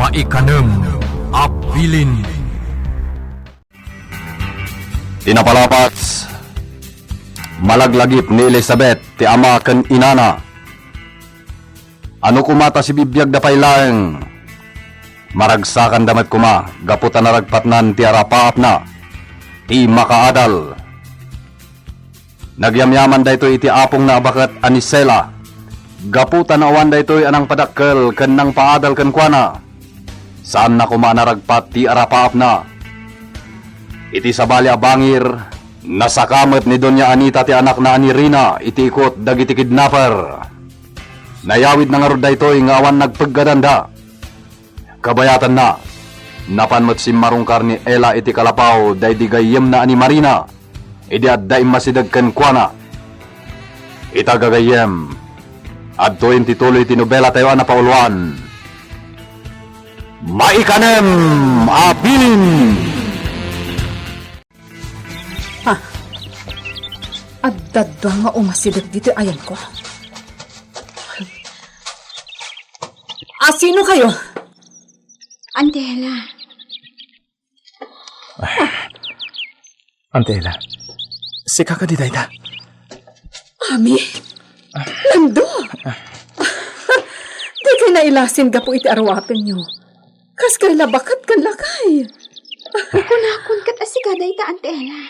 Maikanem Abilin. Tinapalapats malaglagip ni Elizabeth ti ama ken inana. Ano kumata si bibiyag da paylaeng maragsakan damat kuma gaputan naragpatnan ti arapaap na ti makaadal. Nagyamyaman daytoy iti apong na abakat Anisela. Gaputan awan daytoy anang padakkel ken nang paadal ken kuana. Saan na kuma naragpat ti arapaap na. Iti sabali abangir nasakamet ni Doña Anita ti anak na ani Rina iti ikot dagiti kidnapper. Nayawid na nga rod daytoy nga awan nagpaggadanda. Kabayatan na napanmat si marungkar ni Ella iti kalapaw daydi gayem na ani Marina. Idi adda imasidag ken kuana. Itagagayem adtoy tituloy ti nobela tayo na pauluan. Maikanem Abilin. Adda nga umasidag dito ayan ko. Sino kayo? Antela. Antela, si kakadiday da. Ami? Lando? Di kay nailasin ka po iti arwapin nyo. Kas kay labakat kan lakay. Kunakon kat asikaday ta, Antela.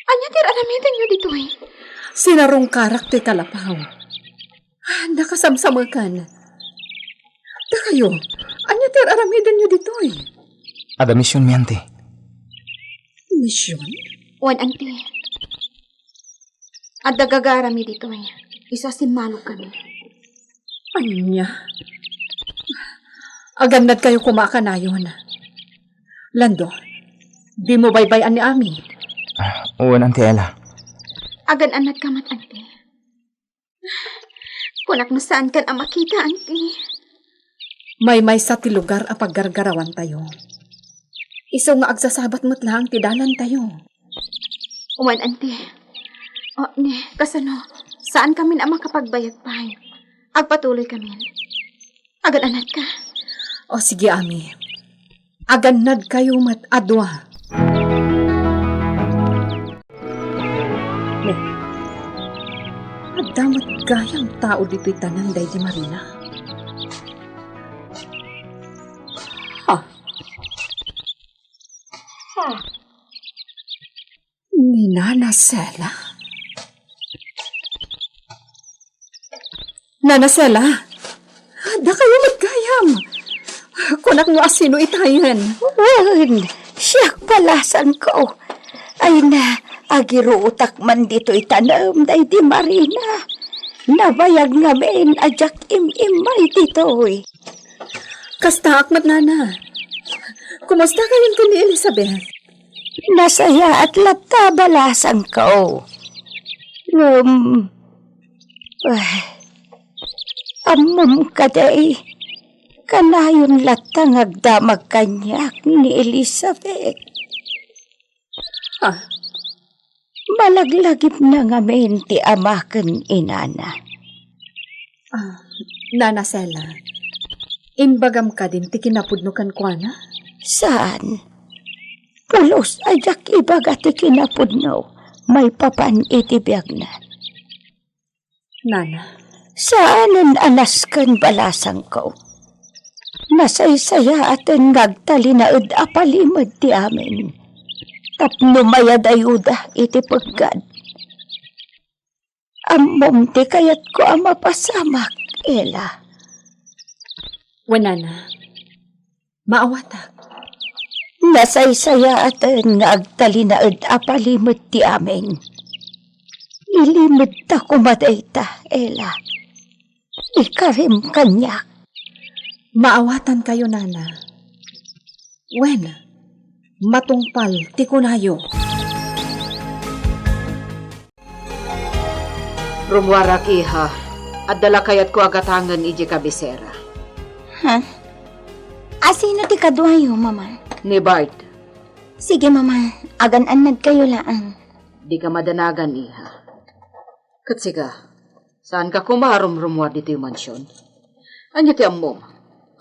Anya tir aramitan nyo dito eh. Sinarong karak ti kalapaw. Nakasamsama kan. Da kayo, anya tir aramitan nyo dito eh. Ada misyon mi, ante. Misyon? Wan, ante. At dagagarami dito eh. Isa simalo kami. Anya? Agandad kayo kumakanayon. Lando, di mo baybayan ni Ami. Uwan, ante Ella. Agan anak kamat, ante. Kunak na saan kan ang makita, ante. May sa ti lugar a paggargarawan tayo. Iso nga agsasabat mo't lang ti dalan tayo. Uwan, ante. O, ne, kasano, saan kami na makapagbayag pa? Agpatuloy kami. Agan anak ka. O sige, Ami. Agannad kayo mat adwa. Ne, adamat gayang tao dito'y tanan day di Marina. Ni Nana Sela? Nana Sela? Da kayo magkayam. Kunak mo asino itayan. Wan, siyak palasan ko. Ay na, agiro utak man dito itanam day di Marina. Nabayag ngamin ajak im-imay dito eh. Kasta akmat, Nana. Kumusta kayo ni Elizabeth? Nasaya at lata balasan ko. Amom ka day. Kanayon latang agdamag kanyak ni Elizabeth. Malaglagip na ngamin ti amaken inana. Nana Sela, imbagam ka din ti kinapudnukan ko na? Saan? Pulos ajak ibaga ti kinapudno. May papan itibiyag na. Nana. Saanan alaskan balasang ko? Nasaysaya atin nagtalinaad apalimad ti amin. Tapno mayadayuda iti paggad. Amom ti kayat ko ang mapasamak, Ella. Wanana, maawatak. Nasaysaya atin nagtalinaad apalimad ti amin. Ilimad ta kumadayta, Ella. Ikarim kanyak. Maawatan kayo, Nana. Wen, matungpal, tikunayo. Rumwarak iha, at dala kayat ko agatangan iji kabisera. Ha? Asino ti kadwayo, mama? Ni Bart. Sige, mama. Agan-anad kayo laang. Di ka madanagan iha. Katsiga, saan ka kumarom rumwar dito yung mansyon? Anya ti ammo?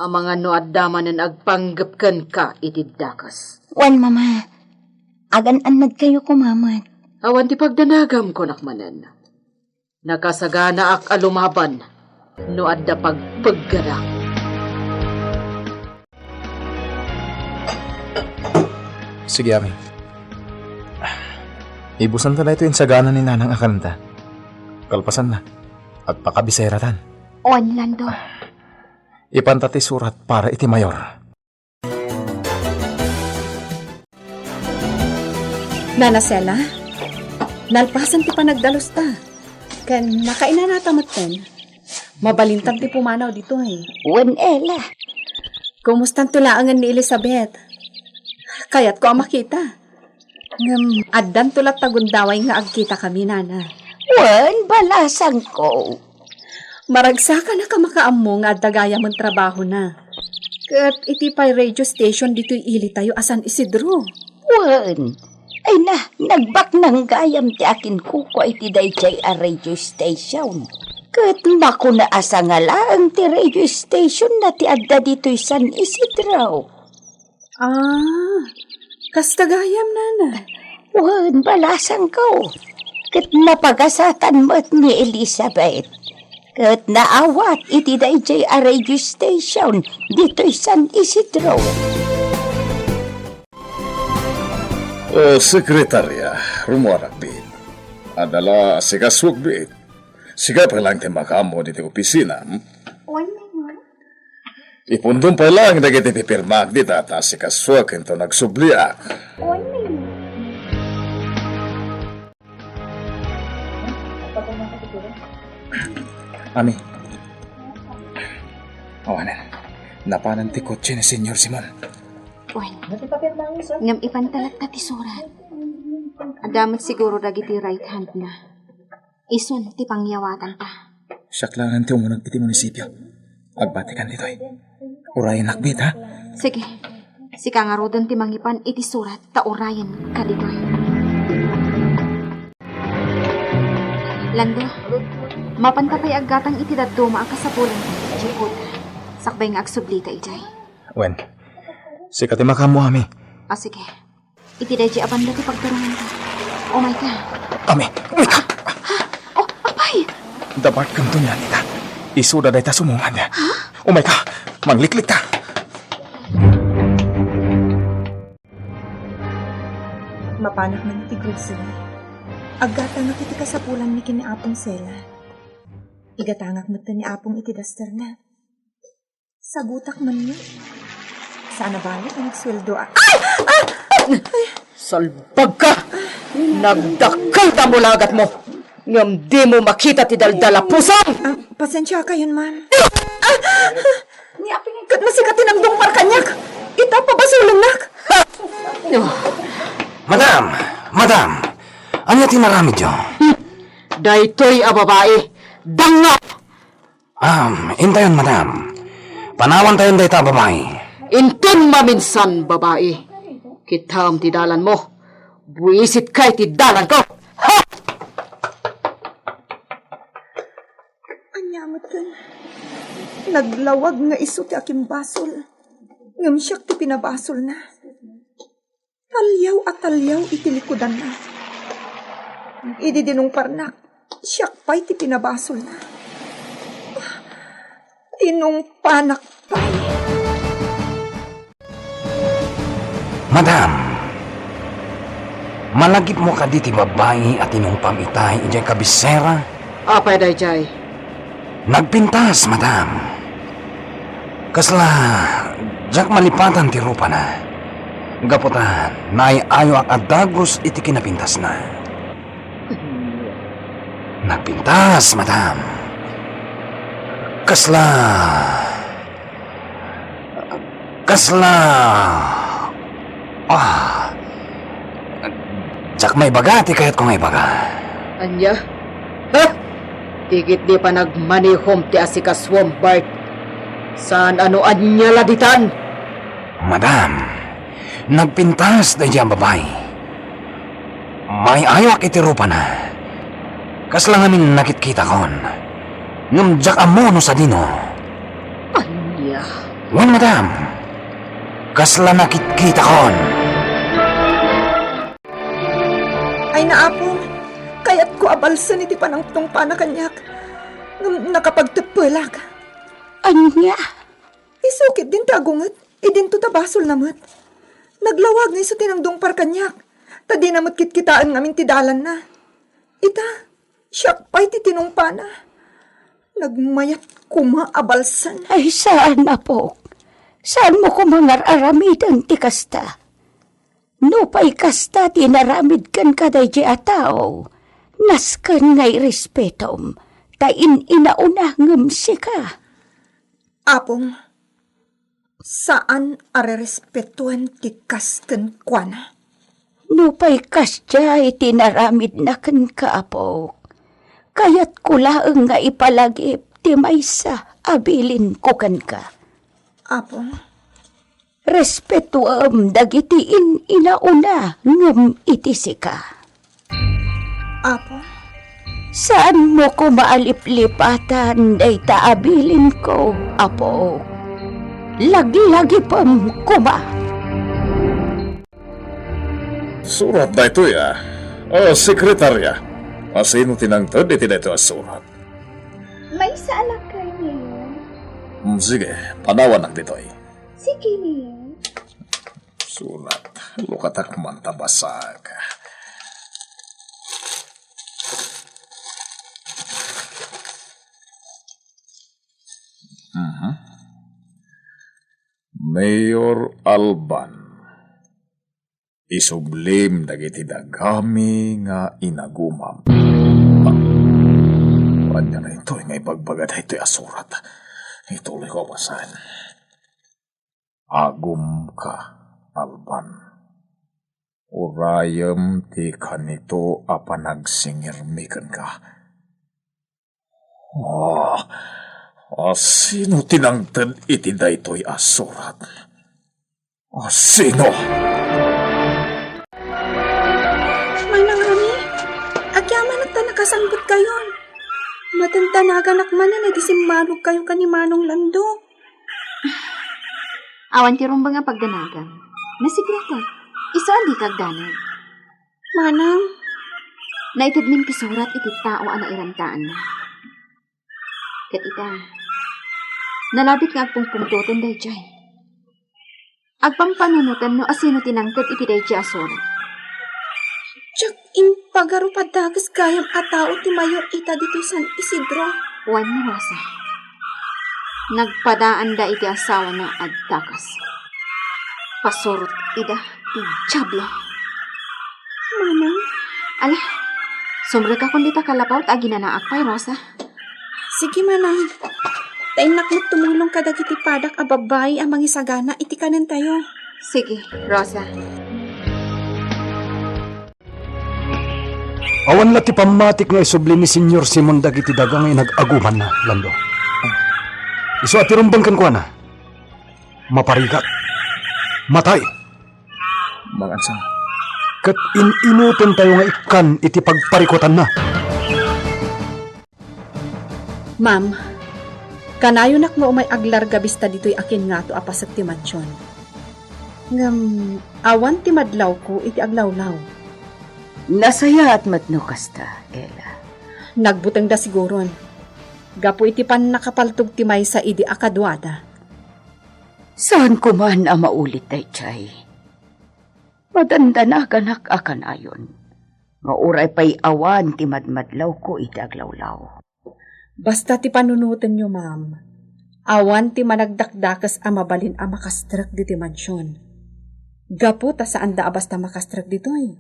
Ang mga noaddaman na nagpanggapkan ka itidakas. Wan, mama. Agan-anad kayo kumamat. Awan ti pagdanagam ko nakmanan. Nakasagana ak alumaban. Noadda pagpaggarak. Sige, Ami. Ibusan ta na ito yung sagana ni Nanang Akananta. Kalpasan na. At pakabiseratan. Wan, Lando. Ipantati surat para iti mayor. Nana Sela, nalpasan ti panagdalos ta. Kan nakaina natamaten. Mabalintang ti pumanaw dito eh. Wan, Ella. Kumustan tulaangan ni Elizabeth? Kaya't ko ang makita. Ngam, addan tulat tagundaway nga agkita kami, Nana. Wan, balasan ko. Maragsaka na ka makaammo nga dagaya mong trabaho na. Kat iti pa'y radio station dito'y ili tayo asan Isidro. Wan. Ay na, nagbak ng gayam ti akin kuko iti dayjay a radio station. Kat mako na asa nga lang ti radio station na ti adda dito'y San Isidro. Ah, kastagayam, Nana. Wan, balasan ko. Kat napagasatan mo't ni Elizabeth. Kat naawat iti dayjay a radio station dito'y San Isidro. O, sekretarya, rumuarak bit. Adala sigaswag bit. Siga pa lang ti makamo diti opisina. Ipundong pa lang nagiti pipirmak di tata sigaswag ito nagsubliak. Ami. Awanan. Napanan ti kotse ni Senyor Simon. Wan. Ngam ipantalat ka ti surat. Adamat siguro dagiti right hand na. Isun ti pangyawatan ta. Syaklangan ti umunag iti munisipyo. Agbatikan dito'y. Urayan nakbit, ha? Sige. Sika nga rodan ti mangipan iti surat ta orayan kaditoy. Lando, mapantapay aggatang iti daduma ang kasapulan ta. Jipod, sakbay nga agsublita ijay. Wen, sikat ti makamo, Ami. O sige, iti dahi abanda ti pagtarungan ta. Oh my God. Ami, uy ka! Oh, apay! Dapat kang tunyan nita. Isuda day ta sumungan. Ha? Umay ka! Mangliklik ta! Mapanak man iti grocery. Aggatangak iti kasapulan ni kini Apong Sela. Igatangak mo ni Apong iti daster na. Sagutak man mo. Sana balik ang sweldo. Salbag ka! Nagdakal ta mo lagat mo! Ngam di mo makita ti daldala pusang! Pasensya ka yun, man. Ni Aping kat masikatin ang dong parkanyak. Ita pa ba sulunak? Madam, anya ti maramid yo? Daytoy a babae, danga! Intayon, madam. Panawan tayon day ta babae. Intun maminsan babae. Kitam ti dalan mo. Buisit kay ti dalan ko. Ha! Anyamot kan. Naglawag nga iso ti aking basol. Ngam siyak ti pinabasol na. Talyaw at talyaw itilikudan na. Idi dinong parnak, siyak pa'y ti pinabasol na. Tinong panak pa'y. Madam, malagip mo ka di ti babae at inong pamitay ijay kabisera. Apay dayjay. Nagpintas, madam. Kasla, jak malipatan ti rupa na. Gaputan, naiayo ak adagos iti kinapintas na. Nagpintas, madam. Kasla... Jak may baga, ti kayat ko may baga. Anya? Ha? Tigit di pa nagmanihom ti asikaswam Bart. Saan ano anya laditan? Madam, nagpintas na diyang babae. May ayak iti rupa na. Kaslangamin nakitkita kon. Ngumjak amono sa dino. Anya? Wan, madam. Kasla nakit-kita kon. Ay naapong, kaya't ko abalsan iti panangtong panakanyak. Nakapagtapalag. Anya? Isukit din tagungat, idin to tabasol namat. Naglawag nga iso tinangdong parkanyak. Tadi namot kitkitaan ngamin tidalan na. Ita, siyak pa'y titinungpana. Nagmayat kumaabalsan. Ay saan na po? Saan mo ko mangar-aramid ang tikasta? No pa'y kasta tinaramid kan kaday di atao. Naskan ngay respetom. Tain inauna ngamsi ka. Apong, saan arerespetuan ti kasken kuana? No pa'y kastya itinaramid na kan kaapok. Kaya't kulaang nga ipalagip ti maysa abilin ko kan ka. Apong, Respetuam dagiti inauna ngem itisi ka. apong, Saan mo ko maaliplipatan day taabilin ko, apo? Lagi-lagi pam kuma. Surat na ito ya. Sekretarya. Sino tinangtod iti na ito surat? May saalak kayo niyo. Sige, panawan ang ditoy. Sige niyo. Surat. Lukatak man tabasag. Mayor Alban. Isublim dagiti dagami nga inagumam. Anya na ito nga ipagbagat ito asurat. Ituloy ko basahin. Agum ka, Alban. Urayam ti kanito apanagsingirmikan ka. Sino tinangtad iti daytoy asurat? Sino? Manang Rami, agyaman at nakasanggot kayo. Matantanagan akmanan ay disimmalog kayo kanimanong lando. Awan ti rumba nga pagdanagan. Nasigreto, isa andi kagdanag. Manang, Naitid min kisurat iti tao ang nairantaan na. Kat ita, nalabit nga agpungpungtoton day jay. Agpampanunutan no asino tinangkad iti day jay asura. tsak impagaro padagas gayam atao ti mayor ita dito San Isidro. Juan ni Rosa. Nagpadaan da iti asawa ng agtakas. Pasurot ida ti Diablo. Manang, Ala, sumre ka kundi ta kalapaw ta ginanaak pay Rosa. sige manang. Tainak mo tumulong ka dagiti padak a babay ang mangisagana iti kanan tayo. Sige, Rosa. Awan lati pamatik nga isubli ni Senyor Simon dagiti dagang nga inag-aguman na, Lando. Isu ati rumbang kan kuana. Maparigat. Matay. Magansa. Kat inuton tayo nga ikan iti pagparikotan na. Ma'am, kanayo nak mo umay aglarga bista dito'y akin nga to apas at ti mansyon. Ngam, awan ti madlaw ko iti aglawlaw. Nasaya at matno kasta, Ella. Nagbuteng da siguron. Gapo iti pan nakapaltog ti may sa idi akadwada. Saan ko man ang maulit day chay? Madandanagan akan ayon. Mauray pa'y awan ti madmadlaw ko iti aglawlaw. Basta ti panunutan nyo, ma'am. Awan ti managdakdakas a mabalin a makastrak di ti mansyon. Gapo ta saan da basta makastrak ditoy.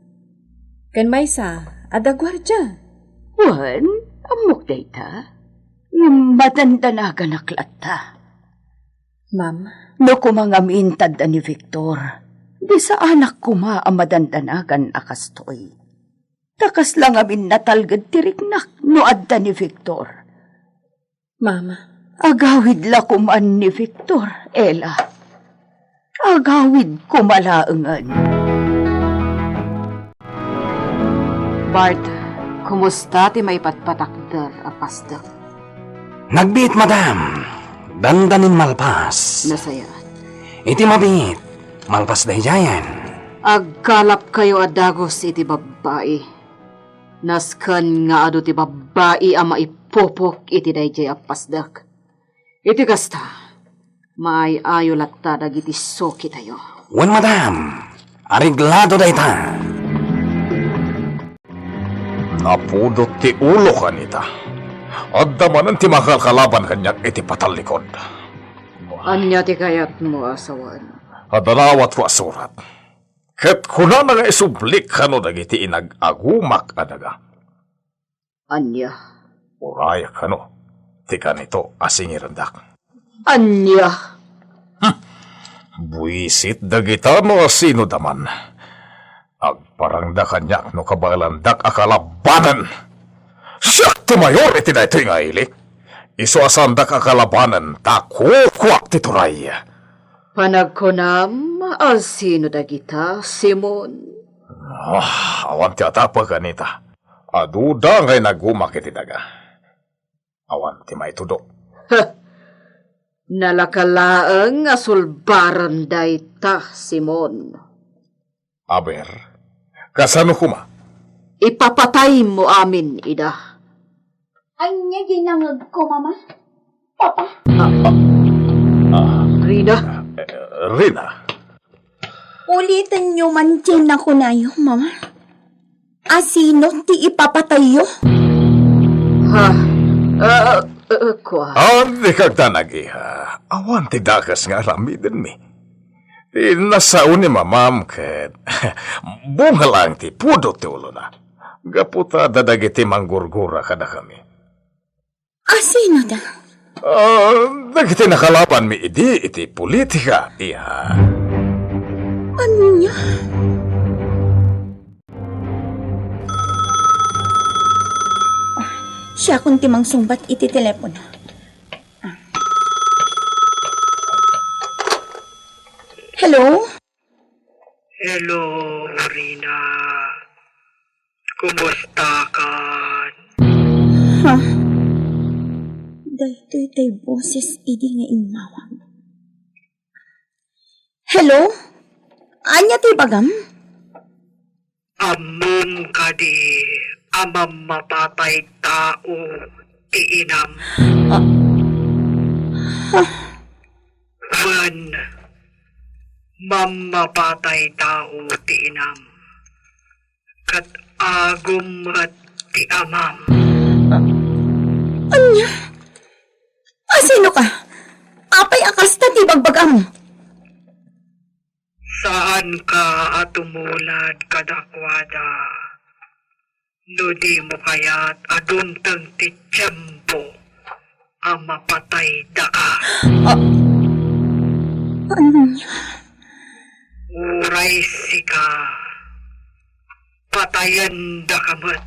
Ken may sa, ada gwardya. Wan, amok day ta? Yung madandanagan aklata. Ma'am, No kumangamintad ni Victor, di sa anak ko ma ang madandanagan akastoy. Takas lang amin natalgad tiriknak no adda ni Victor. ma'am, Agawid la kuman ni Victor, Ella. Agawid kumalaangan. Bart, kumusta ti may patpatakder a pastor? Nagbiit, madam. dandanin malpas. Nasayat. Iti mabit, malpas dayjayan. Agkalap kayo adagos iti babae. Naskan nga ado ti babae ang maipopok iti dayjay apasdak. Iti kasta, maayo latta dagiti soki tayo. Wan madam, ariglado dayta. Napudot ti ulo kanita. At damanan ti makalkalaban kanyak iti patalikod. Anya ti kayat mo asawan. Adalawat wa surat. Ket kuna nga isublik kano dagiti inag-agumak adaga. Anya. Uraya kano. Ti kanito asingirandak. Anya. Buisit dagita no asino daman. Agparangda kanyak no kabalandak akalabanan. Siyak ti mayor iti na ito nga ili. Iso asandak akalabanan takukwak ti turay. Panagkunam, asino dagita, Simon? Awan ti atapa kanita. Aduda ngay nagumak iti daga. Awan ti maitudo. Nalakalaang asulbaran dayta, Simon. Aber, kasano kuma? Ipapatay mo amin, ida. Anya ginangag ko, Mama. Papa. Rina, Rina, Ulitin nyo man dyan ako na yun, Mama. Asino ti ipapatayo? kwa. di kagtanag iha. Awan ti dakas nga ramiden mi. Ti nasaon ni mamam ket bunga lang ti pudo ti ulo na. Gaputa dadagiti manggurgura kada kami. Asino da? Dagiti nakalaban mi iti politika, iha. Ano niya? Siya kung timang sumbat iti telepono. Hello? Hello, Rina. Kumusta ka? Ha? Daytoy tay boses idi nga imawag. Hello? Anya ti bagam? Amom ka di amam mapatay tao ti inam. Wan mamapatay tao ti inam. Kat agum at ti amam. Anya? Asino ka? Apay akas ta ti bagbagam. Saan ka atumulad kadakwada? No di mo kaya't aduntang ti tiyempo ang mapatay da ka. Ano niya? Uray sika. Patayan da kamat.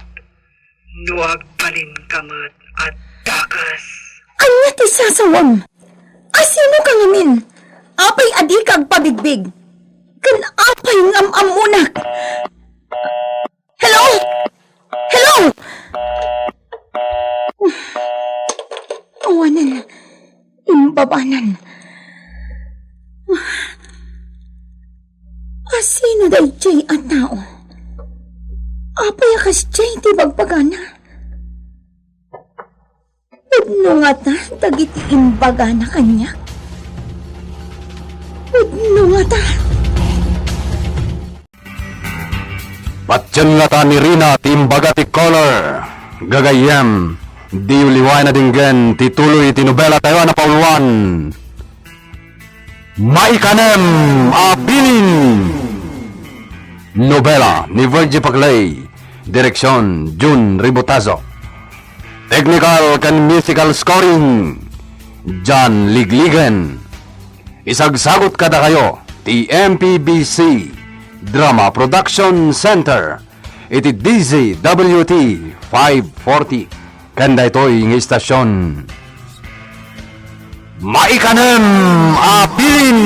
No agbalin kamat at dakas. Anya ti sasawam? Asino ka ngamin? Apay adi kag pabigbig. Kan apay ngam amunak. Hello? Hello? Awanan. Imbabanan. Asino day jay at tao? Apay akas jay ti bagbagana. Udno nga ta, dagiti imbagana kanya. Udno nga ta. Patyan nga ta ni Rina timbaga ti color. Gagayem, di uliway na dinggen tituloy ti nobela tayo na pauluan. Maikanem Abilin. Nobela ni Virgie Paclay. Direksyon June Ribotazo. Technical and musical scoring John Ligligen. Isagsagot kada kayo ti MPBC Drama Production Center iti DZWT 540 kanda ito'y ng istasyon Maikanem Abilin.